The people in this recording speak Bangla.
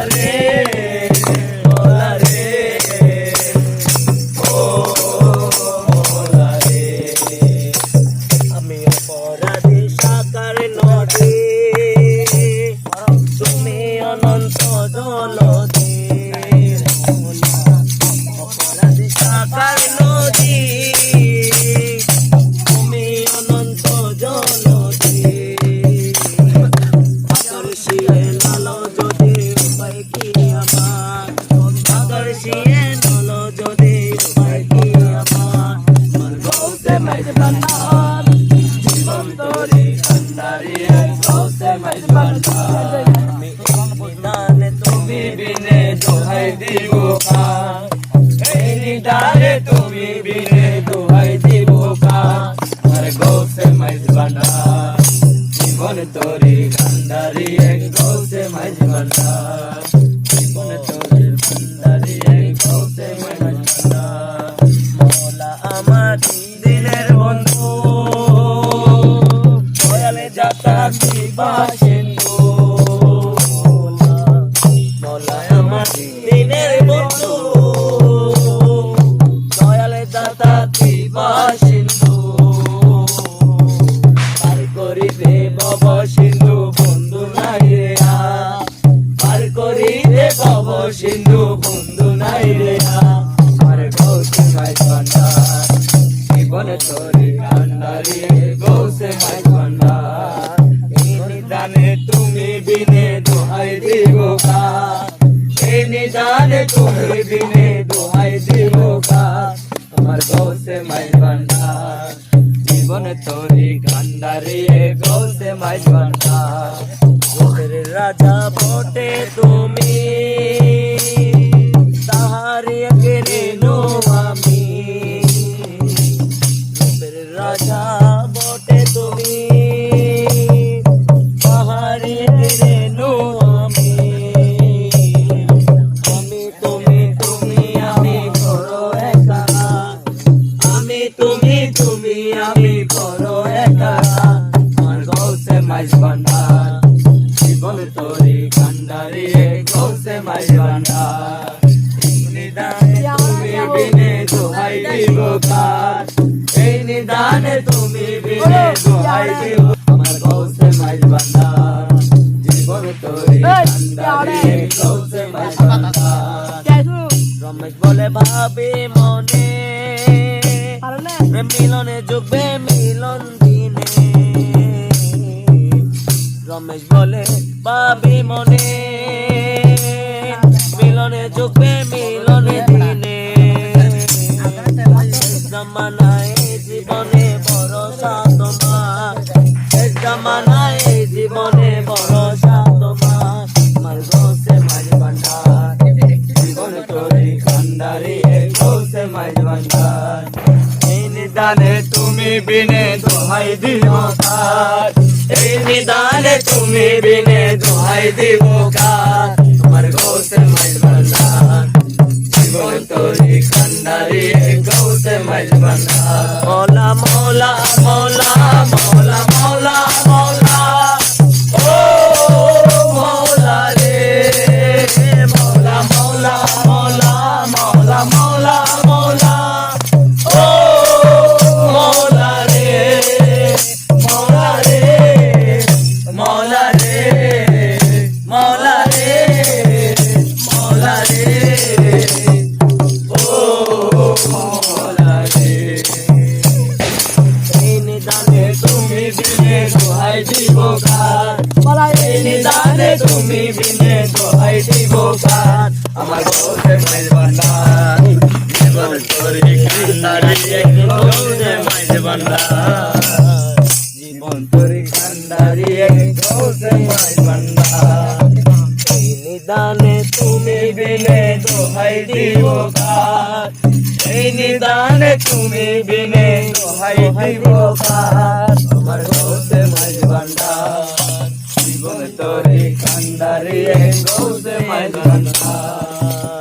রে মৌলা রে ও মৌলা রে আমি অপরাধী সাকার নদী তুমি অনন্ত জলধি অপরাধী সাকার নদী তুমি অনন্ত জলধি আদর্শিয়ে নালো যদি উপায় কি আমার আদর্শিয়ে নালো যদি উপায় কি আমার গৌসে মেজবান্ডার জীবন তোরে কান্ডারিয়ে গৌসে মেজবান্ডার আমি নিদানে তুমি বিনে দোহাই দিব কার এই নিদানে তুমি বিনে দোহাই দিব কার আমার গৌসে মেজবান্ডার জীবন তোরে কান্ডারিয়ে গৌসে মেজবান্ডার জীবন তোরে কান্ডারিয়ে গৌসে মেজবান্ডার মৌলা আমার দিনের বন্ধু দয়ালে যাতা দিবা সিন্ধু মৌলা আমার দিনের বন্ধু দয়ালে যাতা দিবা সিন্ধু পার করিবে ভব সিন্ধু বন্ধু নাই রে পার করিবে ভব সিন্ধু বন্ধু নাই রে আমার গৌসে মেজবান্ডার জীবন তোরে কান্ডারিয়ে গৌসে মেজবান্ডার এই নিদানে তুমি বিনে দোহাই দিব কার এই নিদানে তুমি বিনে দোহাই দিব কার আমার গৌসে মেজবান্ডার জীবন তোরে কান্ডারিয়ে গৌসে মেজবান্ডার গোদের রাজা বটে তুমি তাহারে গেরে নো আমি রাজা বটে তুমি তাহারে গেরে নো আমি আমি তুমি তুমি আমি বড় একা আমি তুমি তুমি আমি বড় একা আমার গৌসে মেজবান্ডার জীবন তোরে কান্ডারিয়ে গৌসে মেজবান্ডার নিদানে তুমি বিনে দোহাই দিব কার এই নিদানে তুমি বিনে দোহাই দিব আমার গৌসে মেজবান্ডার জীবন তোরে কান্ডারিয়ে গৌসে মেজবান্ডার রমেশ বলে ভাবে মনে মিলনে যুগবে মিলন দিনে রমেশ বলে ভাবি মনে মিলনে যুগবে মিলনে দিনে জামানায় জীবনে ভরসা তোমার জামানায় জীবনে ভরসা তোমার আমার গৌসে মেজবান্ডার জীবন তোরে কান্ডারিয়ে গৌসে মেজবান্ডার এই নিদানে তুমি বিনে দোহাই দিব কার এই নিদানে তুমি বিনে দোহাই দিব কার আমার গৌসে মেজবান্ডার জীবন তোরে কান্ডারিয়ে গৌসে মেজবান্ডার মৌলা মৌলা মৌলা মৌলা মৌলা মৌলা ও মৌলা রে মৌলা মৌলা মৌলা মৌলা মৌলা মৌলা ও মৌলা রে মৌলা রে মৌলা রে মৌলা রে মৌলা রে ও মৌলা রে এই নিদানে তুমি বিনে দোহাই দিব কার এই নিদানে তুমি বিনে দোহাই দিব কার আমার গৌসে মেজবান্ডার জীবন তোরে কান্ডারিয়ে গৌসে মেজবান্ডার জীবন তোরে কান্ডারিয়ে গৌসে মেজবান্ডার এই নিদানে তুমি বিনে দোহাই দিব কার এই নিদানে তুমি বিনে দোহাই দিব কার আমার গৌসে মেজবান্ডার জীবন তোরে কান্ডারিয়ে গৌসে মেজবান্ডার